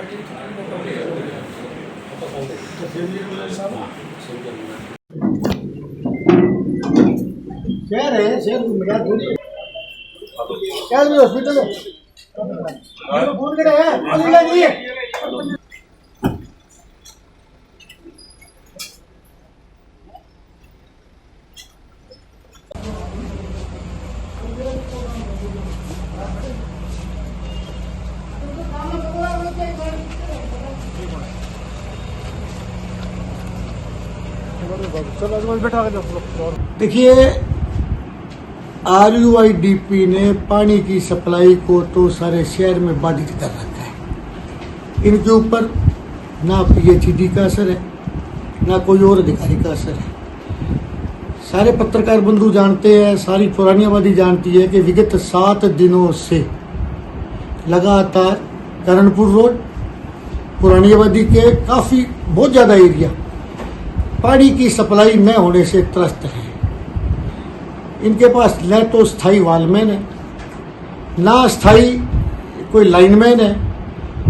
शहर है, शहर को मिला थोड़ी शहर में हॉस्पिटल है, फोन करे है मिला नहीं है। देखिए, RUIDP ने पानी की सप्लाई को तो सारे शहर में बाधित कर रखा है। इनके ऊपर ना PHED का असर है, ना कोई और अधिकारी का असर है। सारे पत्रकार बंधु जानते हैं, सारी पुरानी आबादी जानती है कि विगत 7 दिनों से लगातार करणपुर रोड, पुरानी आबादी के काफ़ी बहुत ज़्यादा एरिया पानी की सप्लाई न होने से त्रस्त है। इनके पास न तो स्थायी वालमैन है, ना स्थायी कोई लाइनमैन है,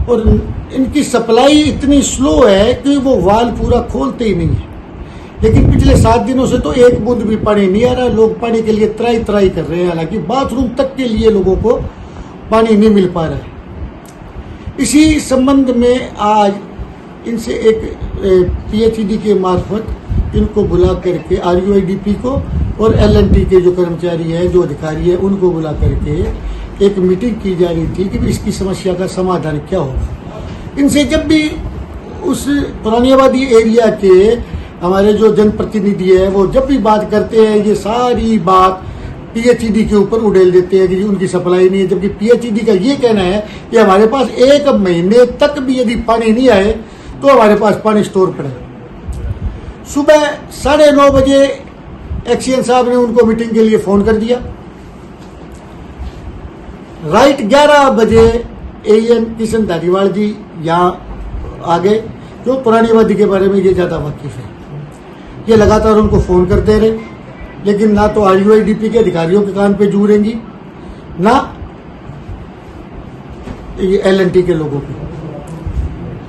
और इनकी सप्लाई इतनी स्लो है कि वो वाल पूरा खोलते ही नहीं है। लेकिन पिछले 7 दिनों से तो एक बूंद भी पानी नहीं आ रहा। लोग पानी के लिए त्राई त्राई कर रहे हैं, हालांकि बाथरूम तक के लिए लोगों को पानी नहीं मिल पा रहा है। इसी संबंध में आज इनसे एक PHED के मार्फत इनको बुला करके RUIDP को और LNT के जो कर्मचारी हैं, जो अधिकारी हैं, उनको बुला करके एक मीटिंग की जा रही थी कि इसकी समस्या का समाधान क्या होगा। इनसे जब भी उस पुरानी आबादी एरिया के हमारे जो जनप्रतिनिधि है वो जब भी बात करते हैं, ये सारी बात PHED के ऊपर उड़ेल देते हैं कि उनकी सप्लाई नहीं है। जबकि PHED का ये कहना है कि हमारे पास 1 महीने तक भी यदि पानी नहीं आए तो हमारे पास पानी स्टोर पड़े। सुबह 9:30 बजे एक्सीएन साहब ने उनको मीटिंग के लिए फोन कर दिया। राइट 11 बजे AN किशन धारीवाल जी यहाँ आ गए, जो पुरानी आबादी के बारे में ये ज़्यादा वाकिफ है। ये लगातार उनको फ़ोन करते रहे, लेकिन ना तो RUIDP के अधिकारियों के कान पे जू रहेंगी, ना ये LNT के लोगों की।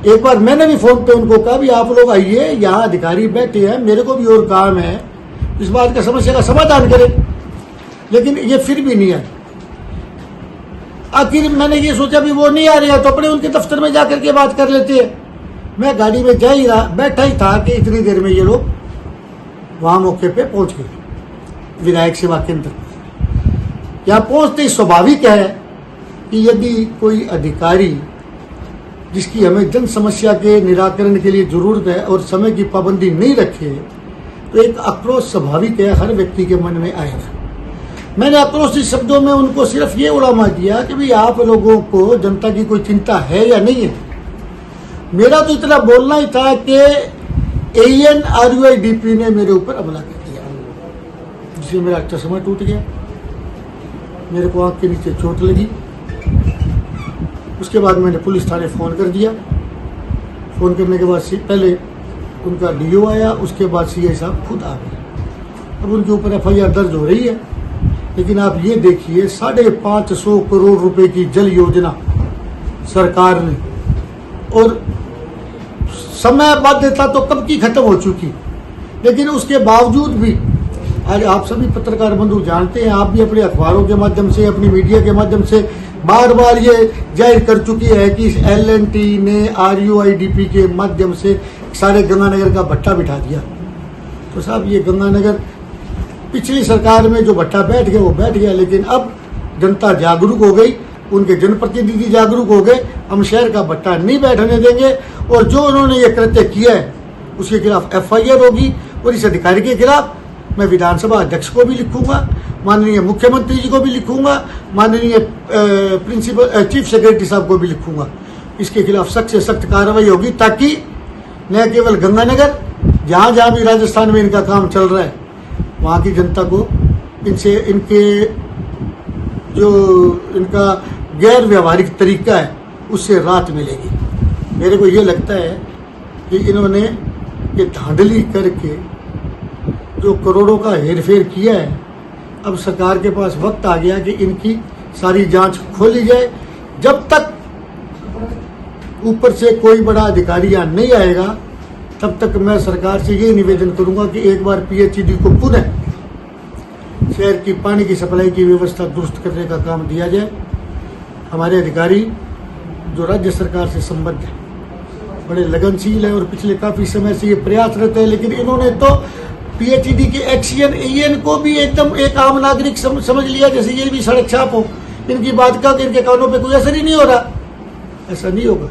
एक बार मैंने भी फोन पे उनको कहा भी आप लोग आइए, यहाँ अधिकारी बैठे हैं, मेरे को भी और काम है, इस बात का समस्या का समाधान करें। लेकिन ये फिर भी नहीं आए। आखिर मैंने ये सोचा भी वो नहीं आ रहे हैं तो अपने उनके दफ्तर में जाकर के बात कर लेते हैं। मैं गाड़ी में जा ही रहा, बैठा ही था कि इतनी देर में ये लोग वहां मौके पे पहुंच गए। विधायक सेवा केंद्र यहाँ पहुंचते ही स्वाभाविक है कि यदि कोई अधिकारी जिसकी हमें जन समस्या के निराकरण के लिए जरूरत है और समय की पाबंदी नहीं रखे तो एक आक्रोश स्वाभाविक है, हर व्यक्ति के मन में आएगा। मैंने आक्रोशित शब्दों में उनको सिर्फ ये उड़ामा दिया कि भाई आप लोगों को जनता की कोई चिंता है या नहीं है। मेरा तो इतना बोलना ही था कि AN RUIDP ने मेरे ऊपर हमला कर दिया, जिससे मेरा चश्मा टूट गया, मेरे को आंख के नीचे चोट लगी। उसके बाद मैंने पुलिस थाने फ़ोन कर दिया। फ़ोन करने के बाद पहले उनका DO आया, उसके बाद CI साहब खुद आ गए। अब उनके ऊपर FIR दर्ज हो रही है। लेकिन आप ये देखिए, 550 करोड़ रुपए की जल योजना सरकार ने, और समय बाध्यता तो कब की खत्म हो चुकी, लेकिन उसके बावजूद भी आज आप सभी पत्रकार बंधु जानते हैं, आप भी अपने अखबारों के माध्यम से, अपनी मीडिया के माध्यम से बार बार ये जाहिर कर चुकी है कि LNT ने RUIDP के माध्यम से सारे गंगानगर का भट्टा बिठा दिया। तो साहब, ये गंगानगर पिछली सरकार में जो भट्टा बैठ गया वो बैठ गया, लेकिन अब जनता जागरूक हो गई, उनके जनप्रतिनिधि जागरूक हो गए। हम शहर का भट्टा नहीं बैठने देंगे, और जो उन्होंने ये कृत्य किया है उसके खिलाफ FIR होगी। और इस अधिकारी के खिलाफ मैं विधानसभा अध्यक्ष को भी लिखूंगा, माननीय मुख्यमंत्री जी को भी लिखूंगा, माननीय प्रिंसिपल चीफ सेक्रेटरी साहब को भी लिखूंगा। इसके खिलाफ सख्त से सख्त कार्रवाई होगी, ताकि न केवल गंगानगर, जहाँ जहाँ भी राजस्थान में इनका काम चल रहा है, वहाँ की जनता को इनसे, इनके जो इनका गैर व्यवहारिक तरीका है उससे राहत मिलेगी। मेरे को ये लगता है कि इन्होंने ये धांधली करके जो करोड़ों का हेरफेर किया है, अब सरकार के पास वक्त आ गया कि इनकी सारी जांच खोली जाए। जब तक ऊपर से कोई बड़ा अधिकारी यहाँ नहीं आएगा, तब तक मैं सरकार से यही निवेदन करूंगा कि एक बार पीएचईडी को पुनः शहर की पानी की सप्लाई की व्यवस्था दुरुस्त करने का काम दिया जाए। हमारे अधिकारी जो राज्य सरकार से संबद्ध है बड़े लगनशील है और पिछले काफी समय से ये प्रयासरत है, लेकिन इन्होंने तो पीएचईडी के एक्सीएन एएन को भी एकदम एक आम नागरिक समझ लिया, जैसे ये भी सड़क छाप हो। इनकी बात का इनके कानों पे कोई असर ही नहीं हो रहा। ऐसा नहीं होगा।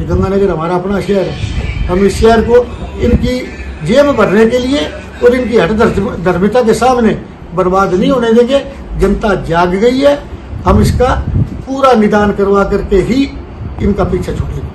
ये गंगानगर हमारा अपना शहर है, हम इस शहर को इनकी जेब भरने के लिए और इनकी हट धर्मिता के सामने बर्बाद नहीं होने देंगे। जनता जाग गई है, हम इसका पूरा निदान करवा करके ही इनका पीछा छोड़ेंगे।